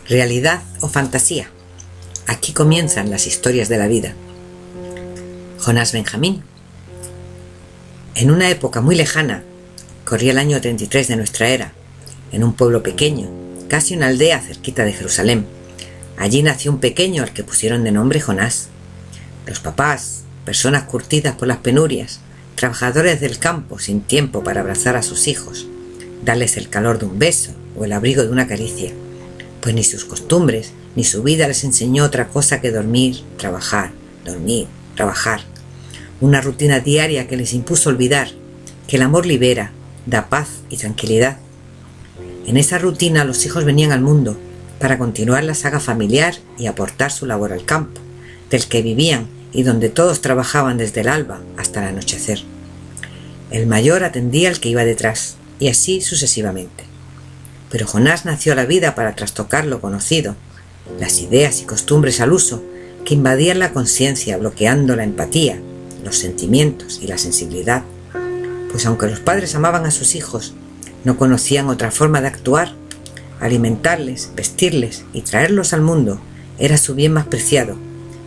¿Realidad o fantasía? Aquí comienzan las historias de la vida. Jonás Benjamín. En una época muy lejana, corría el año 33 de nuestra era, en un pueblo pequeño, casi una aldea cerquita de Jerusalén. Allí nació un pequeño al que pusieron de nombre Jonás. Los papás, personas curtidas por las penurias, trabajadores del campo sin tiempo para abrazar a sus hijos, darles el calor de un beso o el abrigo de una caricia, pues ni sus costumbres ni su vida les enseñó otra cosa que dormir, trabajar, una rutina diaria que les impuso olvidar que el amor libera, da paz y tranquilidad. En esa rutina los hijos venían al mundo para continuar la saga familiar y aportar su labor al campo, del que vivían y donde todos trabajaban desde el alba hasta el anochecer. El mayor atendía al que iba detrás, y así sucesivamente. Pero Jonás nació a la vida para trastocar lo conocido, las ideas y costumbres al uso que invadían la conciencia, bloqueando la empatía, los sentimientos y la sensibilidad. Pues aunque los padres amaban a sus hijos, no conocían otra forma de actuar. Alimentarles, vestirles y traerlos al mundo era su bien más preciado,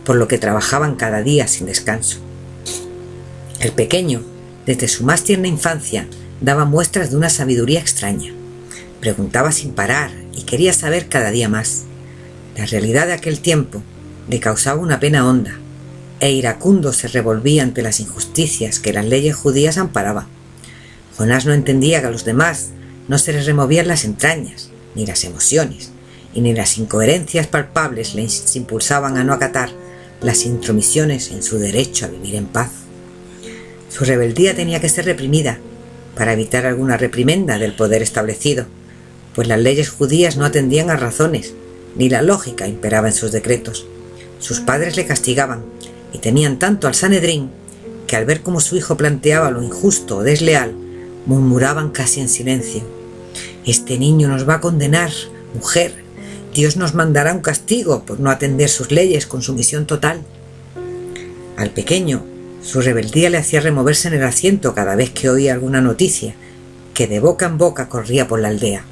por lo que trabajaban cada día sin descanso. El pequeño, desde su más tierna infancia, daba muestras de una sabiduría extraña. Preguntaba sin parar y quería saber cada día más. La realidad de aquel tiempo le causaba una pena honda, e iracundo se revolvía ante las injusticias que las leyes judías amparaban. Jonás no entendía que a los demás no se les removían las entrañas, ni las emociones, y ni las incoherencias palpables les impulsaban a no acatar las intromisiones en su derecho a vivir en paz. Su rebeldía tenía que ser reprimida para evitar alguna reprimenda del poder establecido, pues las leyes judías no atendían a razones, ni la lógica imperaba en sus decretos. Sus padres le castigaban y tenían tanto al Sanedrín que al ver cómo su hijo planteaba lo injusto o desleal, murmuraban casi en silencio: «Este niño nos va a condenar, mujer. Dios nos mandará un castigo por no atender sus leyes con sumisión total». Al pequeño, su rebeldía le hacía removerse en el asiento cada vez que oía alguna noticia que de boca en boca corría por la aldea.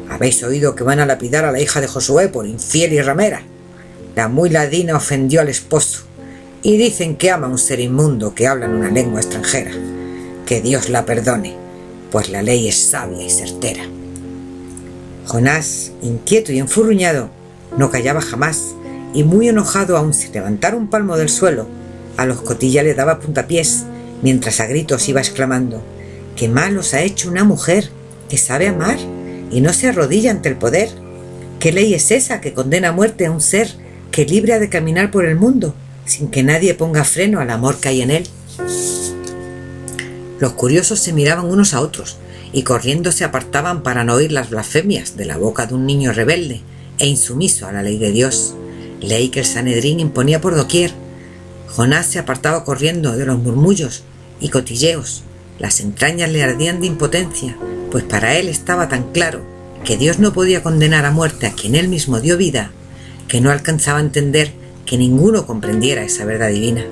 «¿Habéis oído que van a lapidar a la hija de Josué por infiel y ramera? La muy ladina ofendió al esposo, y dicen que ama a un ser inmundo que habla en una lengua extranjera. Que Dios la perdone, pues la ley es sabia y certera». Jonás, inquieto y enfurruñado, no callaba jamás, y muy enojado aun sin levantar un palmo del suelo, a los cotillas le daba puntapiés, mientras a gritos iba exclamando: «¿Qué mal os ha hecho una mujer que sabe amar y no se arrodilla ante el poder? ¿Qué ley es esa que condena a muerte a un ser que libre ha de caminar por el mundo sin que nadie ponga freno al amor que hay en él?» Los curiosos se miraban unos a otros y corriendo se apartaban para no oír las blasfemias de la boca de un niño rebelde e insumiso a la ley de Dios, ley que el Sanedrín imponía por doquier. Jonás se apartaba corriendo de los murmullos y cotilleos. Las entrañas le ardían de impotencia, pues para él estaba tan claro que Dios no podía condenar a muerte a quien él mismo dio vida, que no alcanzaba a entender que ninguno comprendiera esa verdad divina.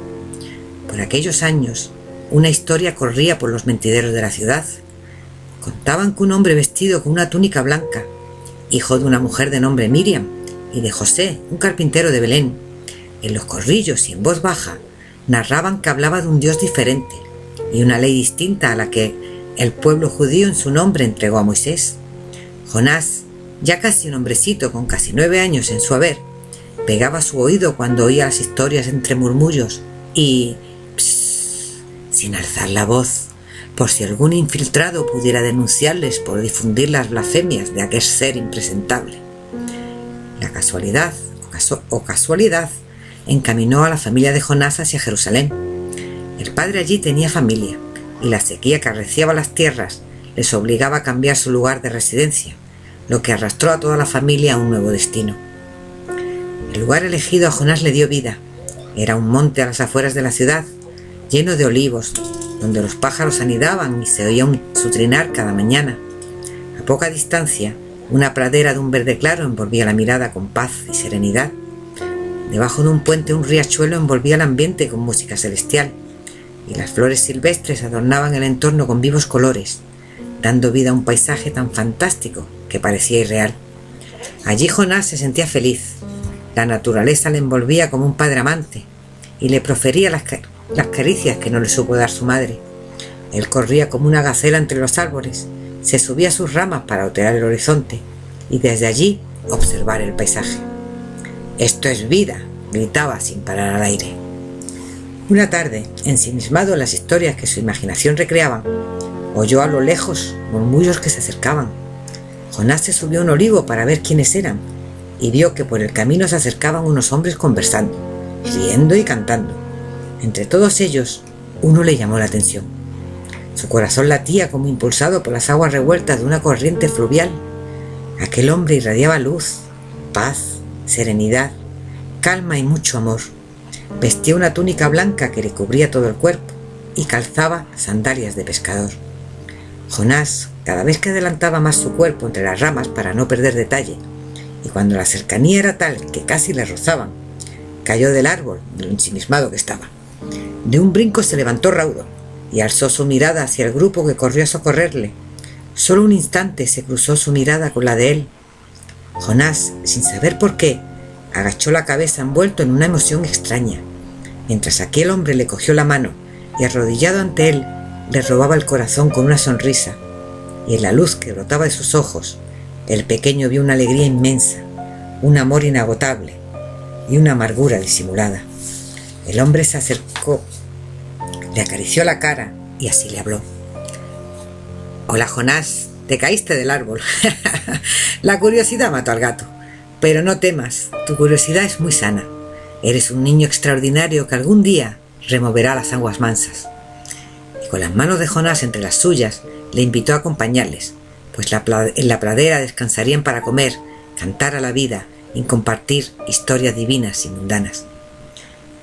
Por aquellos años, una historia corría por los mentideros de la ciudad. Contaban que un hombre vestido con una túnica blanca, hijo de una mujer de nombre Miriam y de José, un carpintero de Belén, en los corrillos y en voz baja, narraban que hablaba de un Dios diferente y una ley distinta a la que el pueblo judío en su nombre entregó a Moisés. Jonás, ya casi un hombrecito con casi 9 años en su haber, pegaba su oído cuando oía las historias entre murmullos y, sin alzar la voz, por si algún infiltrado pudiera denunciarles por difundir las blasfemias de aquel ser impresentable. La casualidad encaminó a la familia de Jonás hacia Jerusalén. El padre allí tenía familia, y la sequía que arreciaba las tierras les obligaba a cambiar su lugar de residencia, lo que arrastró a toda la familia a un nuevo destino. El lugar elegido a Jonás le dio vida. Era un monte a las afueras de la ciudad, lleno de olivos, donde los pájaros anidaban y se oía su trinar cada mañana. A poca distancia, una pradera de un verde claro envolvía la mirada con paz y serenidad. Debajo de un puente un riachuelo envolvía el ambiente con música celestial, y las flores silvestres adornaban el entorno con vivos colores, dando vida a un paisaje tan fantástico que parecía irreal. Allí Jonás se sentía feliz. La naturaleza le envolvía como un padre amante y le profería las caricias que no le supo dar su madre. Él corría como una gacela entre los árboles, se subía a sus ramas para otear el horizonte y desde allí observar el paisaje. «Esto es vida», gritaba sin parar al aire. Una tarde, ensimismado en las historias que su imaginación recreaban, oyó a lo lejos murmullos que se acercaban. Jonás se subió a un olivo para ver quiénes eran y vio que por el camino se acercaban unos hombres conversando, riendo y cantando. Entre todos ellos, uno le llamó la atención. Su corazón latía como impulsado por las aguas revueltas de una corriente fluvial. Aquel hombre irradiaba luz, paz, serenidad, calma y mucho amor. Vestía una túnica blanca que le cubría todo el cuerpo y calzaba sandalias de pescador. Jonás, cada vez que adelantaba más su cuerpo entre las ramas para no perder detalle, y cuando la cercanía era tal que casi le rozaban, cayó del árbol de lo ensimismado que estaba. De un brinco se levantó raudo y alzó su mirada hacia el grupo que corrió a socorrerle. Solo un instante se cruzó su mirada con la de él. Jonás, sin saber por qué, agachó la cabeza envuelto en una emoción extraña, mientras aquel hombre le cogió la mano y arrodillado ante él le robaba el corazón con una sonrisa, y en la luz que brotaba de sus ojos, el pequeño vio una alegría inmensa, un amor inagotable y una amargura disimulada. El hombre se acercó, le acarició la cara y así le habló. «Hola, Jonás, te caíste del árbol». La curiosidad mató al gato. Pero no temas, tu curiosidad es muy sana. Eres un niño extraordinario que algún día removerá las aguas mansas. Y con las manos de Jonás entre las suyas, le invitó a acompañarles, pues en la pradera descansarían para comer, cantar a la vida y compartir historias divinas y mundanas.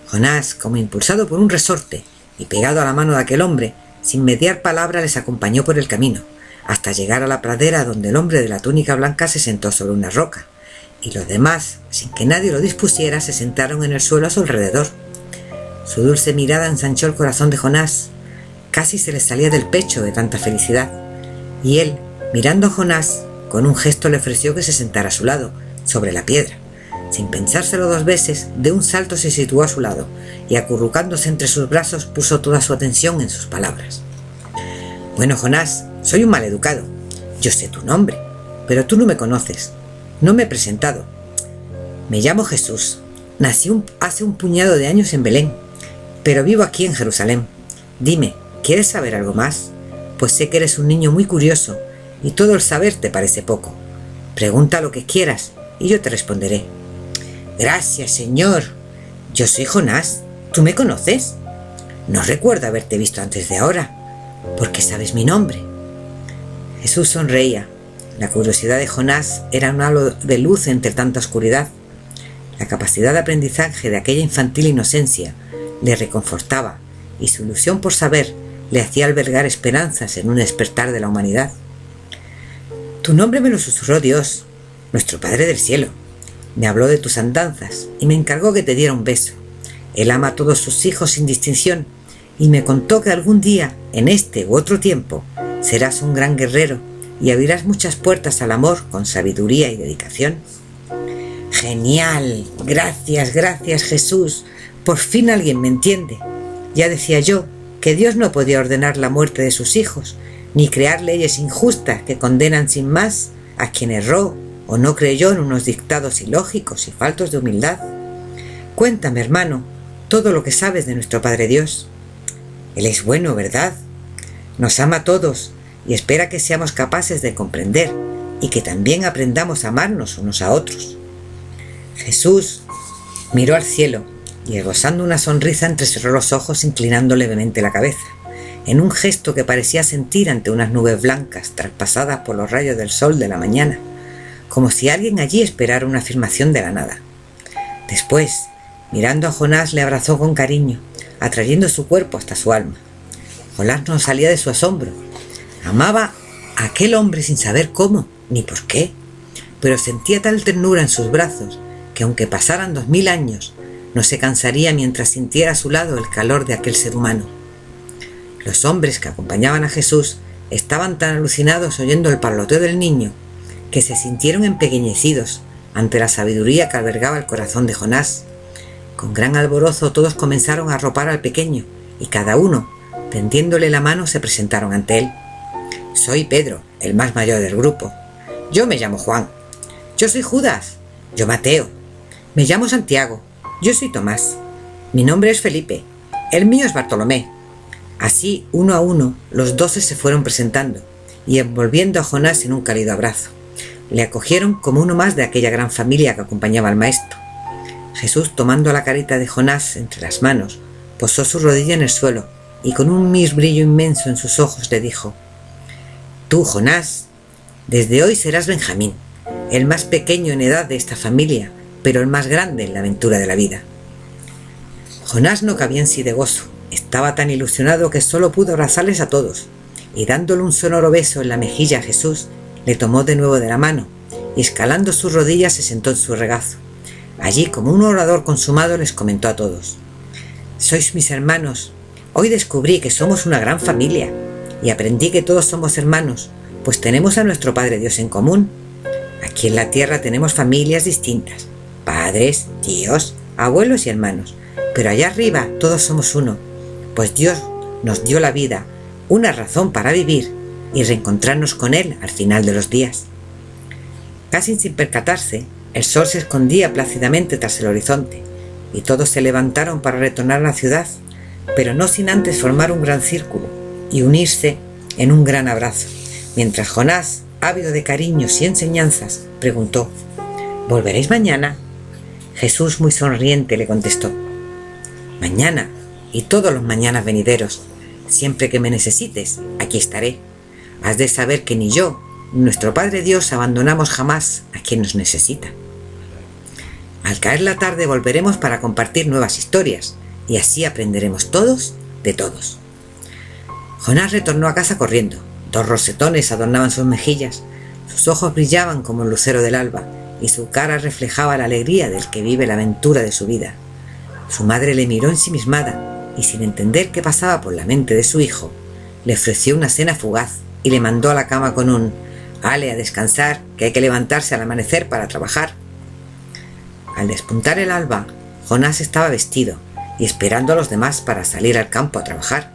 Jonás, como impulsado por un resorte y pegado a la mano de aquel hombre, sin mediar palabra les acompañó por el camino, hasta llegar a la pradera donde el hombre de la túnica blanca se sentó sobre una roca, y los demás, sin que nadie lo dispusiera, se sentaron en el suelo a su alrededor. Su dulce mirada ensanchó el corazón de Jonás. Casi se le salía del pecho de tanta felicidad, y él, mirando a Jonás, con un gesto le ofreció que se sentara a su lado, sobre la piedra. Sin pensárselo dos veces, de un salto se situó a su lado, y acurrucándose entre sus brazos puso toda su atención en sus palabras. «Bueno, Jonás, soy un maleducado. Yo sé tu nombre, pero tú no me conoces. No me he presentado. Me llamo Jesús. Nací hace un puñado de años en Belén, pero vivo aquí en Jerusalén. Dime, ¿quieres saber algo más? Pues sé que eres un niño muy curioso y todo el saber te parece poco. Pregunta lo que quieras y yo te responderé». «Gracias, Señor. Yo soy Jonás. ¿Tú me conoces? No recuerdo haberte visto antes de ahora. ¿Por qué sabes mi nombre?» Jesús sonreía. La curiosidad de Jonás era un halo de luz entre tanta oscuridad. La capacidad de aprendizaje de aquella infantil inocencia le reconfortaba y su ilusión por saber le hacía albergar esperanzas en un despertar de la humanidad. «Tu nombre me lo susurró Dios, nuestro Padre del Cielo. Me habló de tus andanzas y me encargó que te diera un beso. Él ama a todos sus hijos sin distinción y me contó que algún día, en este u otro tiempo, serás un gran guerrero y abrirás muchas puertas al amor con sabiduría y dedicación». «Genial. Gracias, gracias, Jesús. Por fin alguien me entiende. Ya decía yo que Dios no podía ordenar la muerte de sus hijos, ni crear leyes injustas que condenan sin más a quien erró o no creyó en unos dictados ilógicos y faltos de humildad. Cuéntame, hermano, todo lo que sabes de nuestro Padre Dios. Él es bueno, ¿verdad? Nos ama a todos y espera que seamos capaces de comprender y que también aprendamos a amarnos unos a otros». Jesús miró al cielo y, esbozando una sonrisa, entrecerró los ojos inclinando levemente la cabeza, en un gesto que parecía sentir ante unas nubes blancas traspasadas por los rayos del sol de la mañana, como si alguien allí esperara una afirmación de la nada. Después, mirando a Jonás, le abrazó con cariño, atrayendo su cuerpo hasta su alma. Jonás no salía de su asombro. Amaba a aquel hombre sin saber cómo ni por qué, pero sentía tal ternura en sus brazos que aunque pasaran 2000 años, no se cansaría mientras sintiera a su lado el calor de aquel ser humano. Los hombres que acompañaban a Jesús estaban tan alucinados oyendo el parloteo del niño que se sintieron empequeñecidos ante la sabiduría que albergaba el corazón de Jonás. Con gran alborozo todos comenzaron a arropar al pequeño, y cada uno, tendiéndole la mano, se presentaron ante él. «Soy Pedro, el más mayor del grupo. Yo me llamo Juan. Yo soy Judas. Yo Mateo. Me llamo Santiago. Yo soy Tomás. Mi nombre es Felipe. El mío es Bartolomé». Así, uno a uno, los 12 se fueron presentando y envolviendo a Jonás en un cálido abrazo. Le acogieron como uno más de aquella gran familia que acompañaba al maestro. Jesús, tomando la carita de Jonás entre las manos, posó su rodilla en el suelo y con un brillo inmenso en sus ojos le dijo: «Tú, Jonás, desde hoy serás Benjamín, el más pequeño en edad de esta familia, pero el más grande en la aventura de la vida». Jonás no cabía en sí de gozo. Estaba tan ilusionado que solo pudo abrazarles a todos, y dándole un sonoro beso en la mejilla a Jesús, le tomó de nuevo de la mano, y escalando sus rodillas se sentó en su regazo. Allí, como un orador consumado, les comentó a todos: «Sois mis hermanos. Hoy descubrí que somos una gran familia, y aprendí que todos somos hermanos, pues tenemos a nuestro Padre Dios en común. Aquí en la tierra tenemos familias distintas, padres, tíos, abuelos y hermanos, pero allá arriba todos somos uno, pues Dios nos dio la vida, una razón para vivir y reencontrarnos con Él al final de los días». Casi sin percatarse, el sol se escondía plácidamente tras el horizonte, y todos se levantaron para retornar a la ciudad, pero no sin antes formar un gran círculo y unirse en un gran abrazo, mientras Jonás, ávido de cariños y enseñanzas, preguntó: «¿Volveréis mañana?». Jesús, muy sonriente, le contestó: «Mañana y todos los mañanas venideros, siempre que me necesites, aquí estaré. Has de saber que ni yo, ni nuestro Padre Dios abandonamos jamás a quien nos necesita. Al caer la tarde volveremos para compartir nuevas historias, y así aprenderemos todos de todos». Jonás retornó a casa corriendo. 2 rosetones adornaban sus mejillas, sus ojos brillaban como el lucero del alba, y su cara reflejaba la alegría del que vive la aventura de su vida. Su madre le miró ensimismada, y sin entender qué pasaba por la mente de su hijo, le ofreció una cena fugaz y le mandó a la cama con un: «Ale, a descansar, que hay que levantarse al amanecer para trabajar». Al despuntar el alba, Jonás estaba vestido y esperando a los demás para salir al campo a trabajar.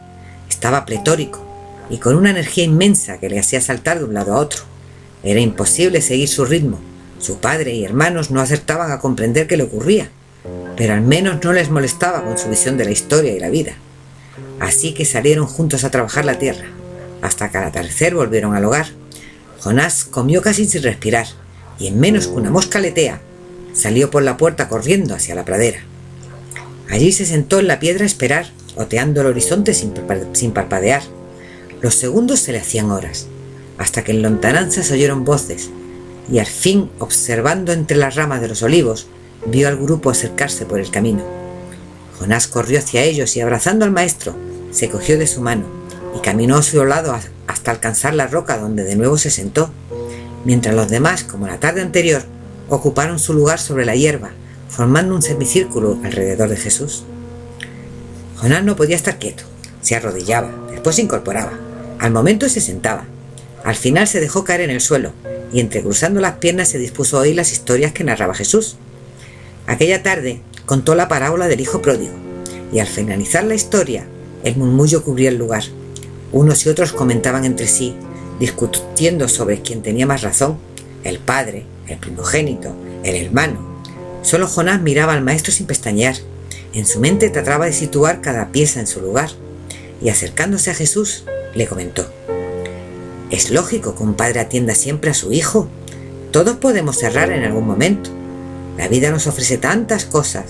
Estaba pletórico y con una energía inmensa que le hacía saltar de un lado a otro. Era imposible seguir su ritmo. Su padre y hermanos no acertaban a comprender qué le ocurría, pero al menos no les molestaba con su visión de la historia y la vida. Así que salieron juntos a trabajar la tierra, hasta que al atardecer volvieron al hogar. Jonás comió casi sin respirar, y en menos que una mosca aletea, salió por la puerta corriendo hacia la pradera. Allí se sentó en la piedra a esperar, oteando el horizonte sin parpadear. Los segundos se le hacían horas, hasta que en lontananza se oyeron voces, y al fin, observando entre las ramas de los olivos, vio al grupo acercarse por el camino. Jonás corrió hacia ellos y, abrazando al maestro, se cogió de su mano y caminó a su lado hasta alcanzar la roca, donde de nuevo se sentó, mientras los demás, como la tarde anterior, ocuparon su lugar sobre la hierba, formando un semicírculo alrededor de Jesús. Jonás no podía estar quieto. Se arrodillaba, después se incorporaba. Al momento se sentaba. Al final se dejó caer en el suelo y, entrecruzando las piernas, se dispuso a oír las historias que narraba Jesús. Aquella tarde contó la parábola del hijo pródigo, y al finalizar la historia, el murmullo cubría el lugar. Unos y otros comentaban entre sí, discutiendo sobre quién tenía más razón: el padre, el primogénito, el hermano. Solo Jonás miraba al maestro sin pestañear. En su mente trataba de situar cada pieza en su lugar, y acercándose a Jesús, le comentó: «Es lógico que un padre atienda siempre a su hijo. Todos podemos errar en algún momento. La vida nos ofrece tantas cosas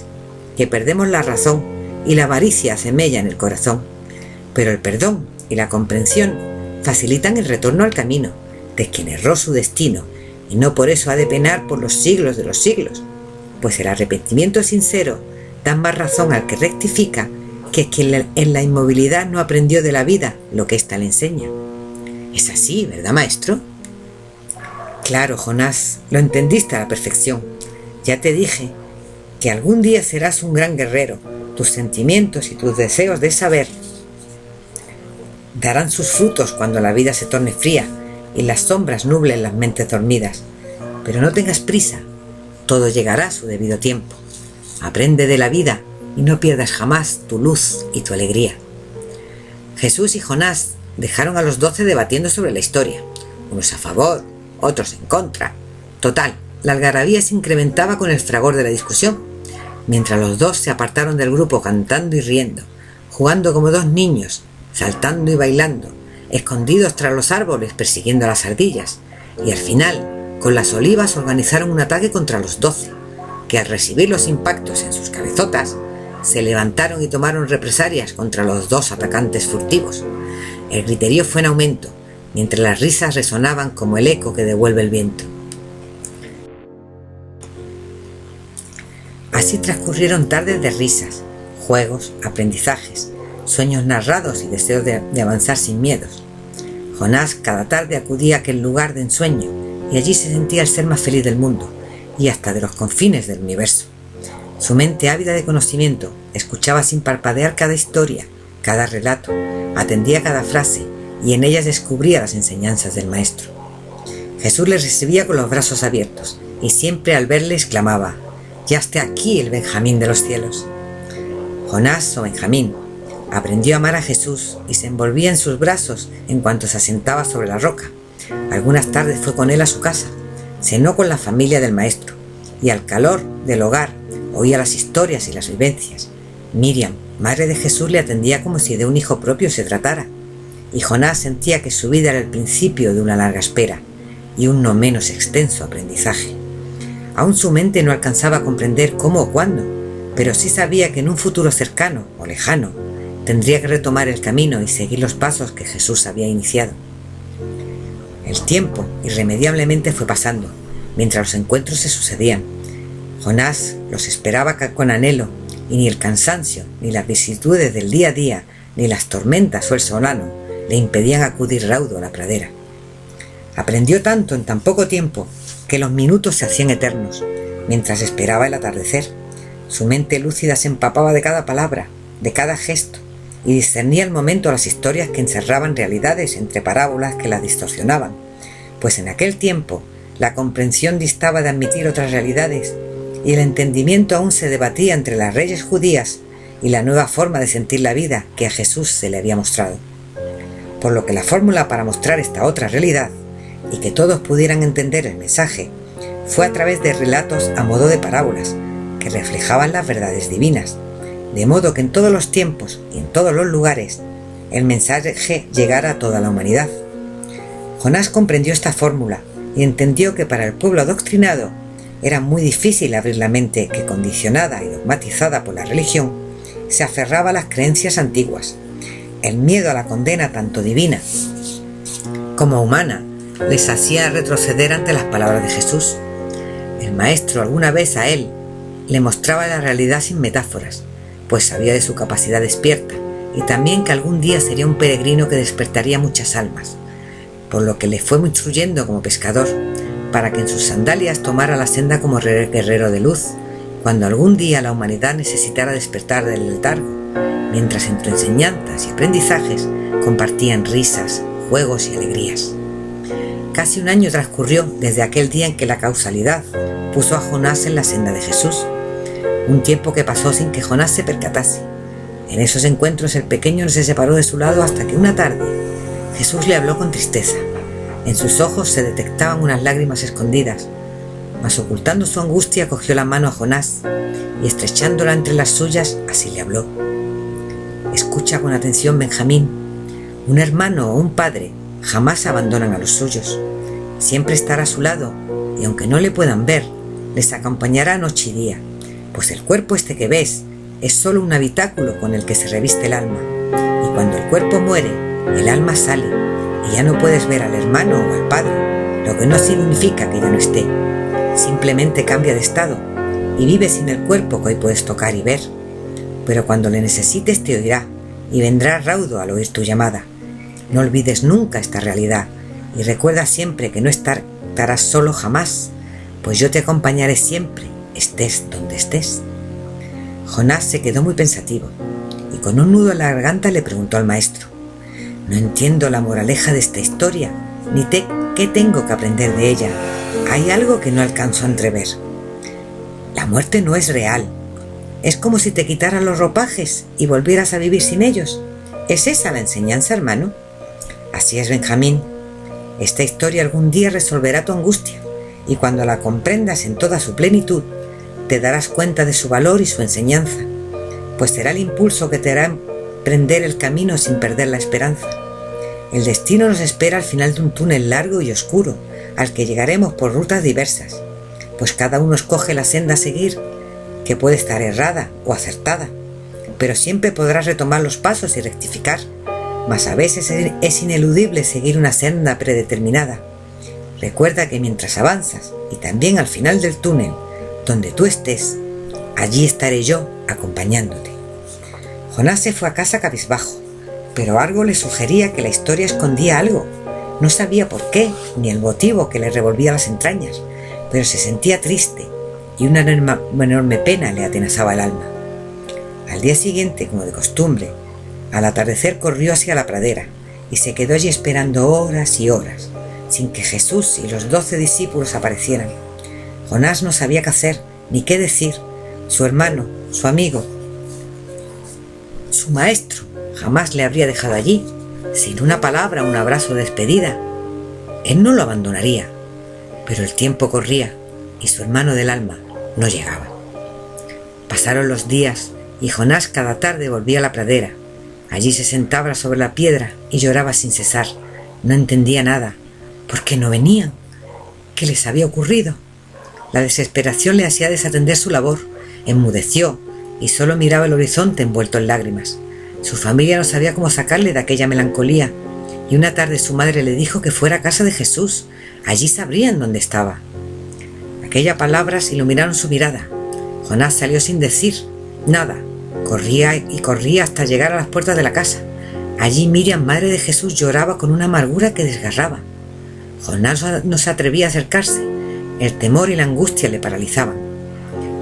que perdemos la razón y la avaricia hace mella en el corazón. Pero el perdón y la comprensión facilitan el retorno al camino de quien erró su destino, y no por eso ha de penar por los siglos de los siglos, pues el arrepentimiento sincero da más razón al que rectifica que quien en la inmovilidad no aprendió de la vida lo que ésta le enseña». Es así, ¿verdad, maestro? Claro, Jonás, lo entendiste a la perfección. Ya te dije que algún día serás un gran guerrero. Tus sentimientos y tus deseos de saber darán sus frutos cuando la vida se torne fría y las sombras nublen las mentes dormidas. Pero no tengas prisa. Todo llegará a su debido tiempo. Aprende de la vida y no pierdas jamás tu luz y tu alegría. Jesús y Jonás dejaron a los 12 debatiendo sobre la historia, unos a favor, otros en contra. Total, la algarabía se incrementaba con el fragor de la discusión, mientras los dos se apartaron del grupo cantando y riendo, jugando como dos niños, saltando y bailando, escondidos tras los árboles persiguiendo a las ardillas, y al final, con las olivas organizaron un ataque contra los 12, que al recibir los impactos en sus cabezotas, se levantaron y tomaron represalias contra los dos atacantes furtivos. El griterío fue en aumento, mientras las risas resonaban como el eco que devuelve el viento. Así transcurrieron tardes de risas, juegos, aprendizajes, sueños narrados y deseos de avanzar sin miedos. Jonás cada tarde acudía a aquel lugar de ensueño y allí se sentía el ser más feliz del mundo y hasta de los confines del universo. Su mente ávida de conocimiento escuchaba sin parpadear cada historia, cada relato, atendía cada frase y en ellas descubría las enseñanzas del Maestro. Jesús les recibía con los brazos abiertos y siempre al verle exclamaba: «Ya está aquí el Benjamín de los cielos». Jonás, o Benjamín, aprendió a amar a Jesús y se envolvía en sus brazos en cuanto se asentaba sobre la roca. Algunas tardes fue con él a su casa, cenó con la familia del Maestro y al calor del hogar oía las historias y las vivencias. Miriam, madre de Jesús, le atendía como si de un hijo propio se tratara, y Jonás sentía que su vida era el principio de una larga espera y un no menos extenso aprendizaje. Aún su mente no alcanzaba a comprender cómo o cuándo, pero sí sabía que en un futuro cercano o lejano tendría que retomar el camino y seguir los pasos que Jesús había iniciado. El tiempo irremediablemente fue pasando, mientras los encuentros se sucedían. Jonás los esperaba con anhelo, y ni el cansancio, ni las vicisitudes del día a día, ni las tormentas o el solano le impedían acudir raudo a la pradera. Aprendió tanto en tan poco tiempo que los minutos se hacían eternos, mientras esperaba el atardecer. Su mente lúcida se empapaba de cada palabra, de cada gesto, y discernía al momento las historias que encerraban realidades entre parábolas que las distorsionaban, pues en aquel tiempo la comprensión distaba de admitir otras realidades y el entendimiento aún se debatía entre las leyes judías y la nueva forma de sentir la vida que a Jesús se le había mostrado. Por lo que la fórmula para mostrar esta otra realidad y que todos pudieran entender el mensaje fue a través de relatos a modo de parábolas que reflejaban las verdades divinas, de modo que en todos los tiempos y en todos los lugares el mensaje llegara a toda la humanidad. Jonás comprendió esta fórmula y entendió que para el pueblo adoctrinado era muy difícil abrir la mente que, condicionada y dogmatizada por la religión, se aferraba a las creencias antiguas. El miedo a la condena tanto divina como humana les hacía retroceder ante las palabras de Jesús. El Maestro alguna vez a él le mostraba la realidad sin metáforas, pues sabía de su capacidad despierta y también que algún día sería un peregrino que despertaría muchas almas, por lo que le fue instruyendo como pescador para que en sus sandalias tomara la senda como guerrero de luz, cuando algún día la humanidad necesitara despertar del letargo, mientras entre enseñanzas y aprendizajes compartían risas, juegos y alegrías. Casi un año transcurrió desde aquel día en que la causalidad puso a Jonás en la senda de Jesús, un tiempo que pasó sin que Jonás se percatase. En esos encuentros el pequeño no se separó de su lado hasta que una tarde Jesús le habló con tristeza. En sus ojos se detectaban unas lágrimas escondidas, mas ocultando su angustia cogió la mano a Jonás y estrechándola entre las suyas así le habló: «Escucha con atención, Benjamín. Un hermano o un padre jamás abandonan a los suyos. Siempre estará a su lado y aunque no le puedan ver, les acompañará noche y día, pues el cuerpo este que ves es solo un habitáculo con el que se reviste el alma, y cuando el cuerpo muere, el alma sale y ya no puedes ver al hermano o al padre, lo que no significa que ya no esté. Simplemente cambia de estado y vive sin el cuerpo que hoy puedes tocar y ver. Pero cuando le necesites te oirá y vendrá raudo al oír tu llamada. No olvides nunca esta realidad y recuerda siempre que no estarás solo jamás, pues yo te acompañaré siempre, estés donde estés». Jonás se quedó muy pensativo y con un nudo en la garganta le preguntó al Maestro: «No entiendo la moraleja de esta historia, ni qué tengo que aprender de ella. Hay algo que no alcanzo a entrever». La muerte no es real. Es como si te quitaran los ropajes y volvieras a vivir sin ellos. ¿Es esa la enseñanza, hermano? Así es, Benjamín. Esta historia algún día resolverá tu angustia, y cuando la comprendas en toda su plenitud, te darás cuenta de su valor y su enseñanza, pues será el impulso que te hará emprender el camino sin perder la esperanza. El destino nos espera al final de un túnel largo y oscuro, al que llegaremos por rutas diversas, pues cada uno escoge la senda a seguir, que puede estar errada o acertada, pero siempre podrás retomar los pasos y rectificar, mas a veces es ineludible seguir una senda predeterminada. Recuerda que mientras avanzas, y también al final del túnel, donde tú estés, allí estaré yo acompañándote. Jonás se fue a casa cabizbajo, pero algo le sugería que la historia escondía algo. No sabía por qué, ni el motivo que le revolvía las entrañas, pero se sentía triste, y una enorme pena le atenazaba el alma. Al día siguiente, como de costumbre, al atardecer corrió hacia la pradera, y se quedó allí esperando horas y horas, sin que Jesús y los 12 discípulos aparecieran. Jonás no sabía qué hacer, ni qué decir. Su hermano, su amigo, su maestro, jamás le habría dejado allí, sin una palabra, un abrazo de despedida. Él no lo abandonaría, pero el tiempo corría, y su hermano del alma no llegaba. Pasaron los días, y Jonás cada tarde volvía a la pradera. Allí se sentaba sobre la piedra y lloraba sin cesar. No entendía nada. ¿Por qué no venían? ¿Qué les había ocurrido? La desesperación le hacía desatender su labor. Enmudeció y solo miraba el horizonte envuelto en lágrimas. Su familia no sabía cómo sacarle de aquella melancolía, y una tarde su madre le dijo que fuera a casa de Jesús. Allí sabrían dónde estaba. Aquellas palabras iluminaron su mirada. Jonás salió sin decir nada. Corría y corría hasta llegar a las puertas de la casa. Allí Miriam, madre de Jesús, lloraba con una amargura que desgarraba. Jonás no se atrevía a acercarse. El temor y la angustia le paralizaban.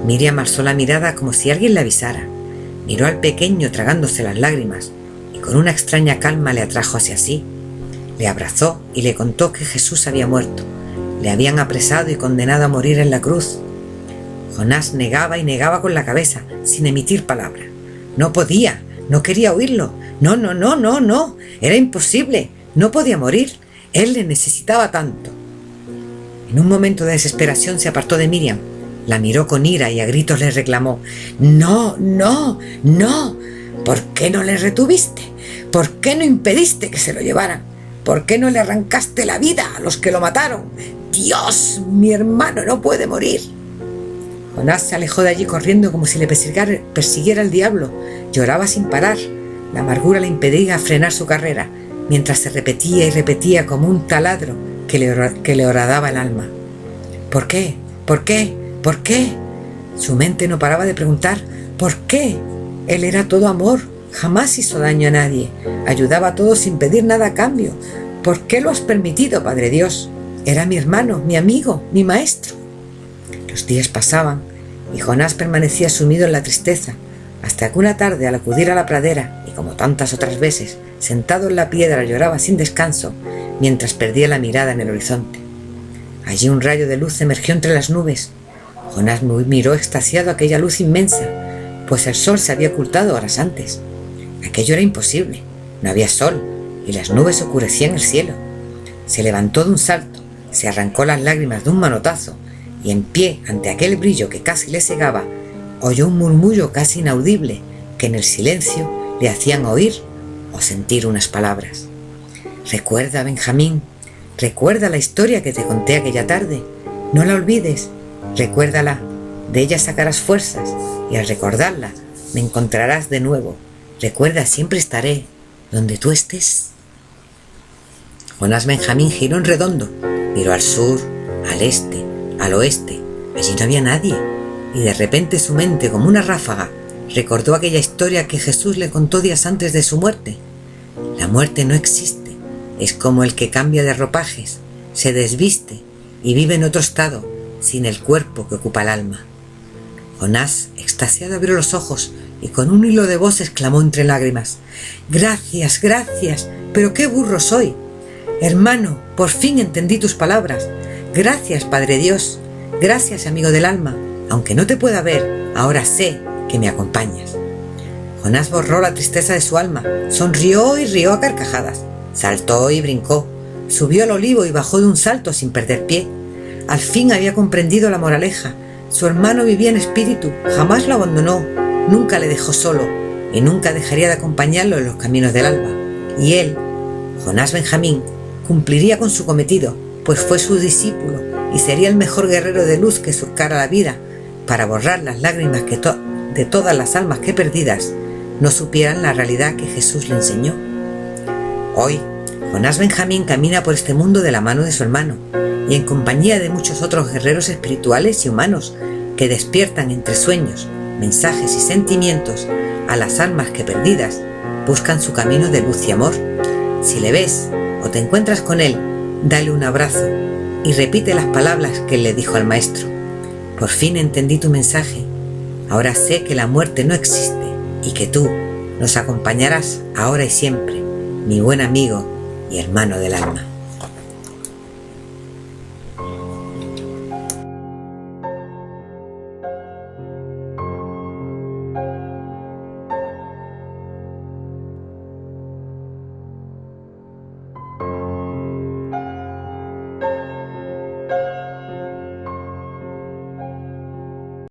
Miriam alzó la mirada como si alguien le avisara. Miró al pequeño tragándose las lágrimas y con una extraña calma le atrajo hacia sí. Le abrazó y le contó que Jesús había muerto. Le habían apresado y condenado a morir en la cruz. Jonás negaba y negaba con la cabeza, sin emitir palabra. No podía, no quería oírlo. No. Era imposible. No podía morir. Él le necesitaba tanto. En un momento de desesperación se apartó de Miriam. La miró con ira y a gritos le reclamó: No. ¿Por qué no le retuviste? ¿Por qué no impediste que se lo llevaran? ¿Por qué no le arrancaste la vida a los que lo mataron? Dios, mi hermano no puede morir. Jonás se alejó de allí corriendo como si le persiguiera el diablo. Lloraba sin parar. La amargura le impedía frenar su carrera, mientras se repetía y repetía como un taladro que le horadaba el alma. ¿Por qué? ¿Por qué? ¿Por qué? Su mente no paraba de preguntar ¿por qué? Él era todo amor, jamás hizo daño a nadie, ayudaba a todos sin pedir nada a cambio. ¿Por qué lo has permitido, Padre Dios? Era mi hermano, mi amigo, mi maestro. Los días pasaban y Jonás permanecía sumido en la tristeza, hasta que una tarde, al acudir a la pradera, y como tantas otras veces, sentado en la piedra lloraba sin descanso, mientras perdía la mirada en el horizonte. Allí un rayo de luz emergió entre las nubes. Jonás miró extasiado aquella luz inmensa, pues el sol se había ocultado horas antes. Aquello era imposible, no había sol, y las nubes oscurecían el cielo. Se levantó de un salto, se arrancó las lágrimas de un manotazo, y en pie ante aquel brillo que casi le cegaba, oyó un murmullo casi inaudible que en el silencio le hacían oír o sentir unas palabras. Recuerda, Benjamín, recuerda la historia que te conté aquella tarde. No la olvides, recuérdala, de ella sacarás fuerzas y al recordarla me encontrarás de nuevo. Recuerda, siempre estaré donde tú estés. Jonás Benjamín giró en redondo, miró al sur, al este, al oeste. Allí no había nadie, y de repente su mente, como una ráfaga, recordó aquella historia que Jesús le contó días antes de su muerte. La muerte no existe, es como el que cambia de ropajes, se desviste y vive en otro estado, sin el cuerpo que ocupa el alma. Jonás, extasiado, abrió los ojos y con un hilo de voz exclamó entre lágrimas: «Gracias, gracias, pero qué burro soy. Hermano, por fin entendí tus palabras. Gracias, Padre Dios. Gracias, amigo del alma, aunque no te pueda ver, ahora sé que me acompañas. Jonás borró la tristeza de su alma, sonrió y rió a carcajadas, saltó y brincó, subió al olivo y bajó de un salto sin perder pie. Al fin había comprendido la moraleja. Su hermano vivía en espíritu, jamás lo abandonó, nunca le dejó solo y nunca dejaría de acompañarlo en los caminos del alba. Y él, Jonás Benjamín, cumpliría con su cometido, pues fue su discípulo y sería el mejor guerrero de luz que surcara la vida para borrar las lágrimas de todas las almas que perdidas no supieran la realidad que Jesús le enseñó. Hoy, Jonás Benjamín camina por este mundo de la mano de su hermano y en compañía de muchos otros guerreros espirituales y humanos que despiertan entre sueños, mensajes y sentimientos a las almas que perdidas buscan su camino de luz y amor. Si le ves o te encuentras con él, dale un abrazo y repite las palabras que él le dijo al maestro. Por fin entendí tu mensaje. Ahora sé que la muerte no existe y que tú nos acompañarás ahora y siempre, mi buen amigo y hermano del alma.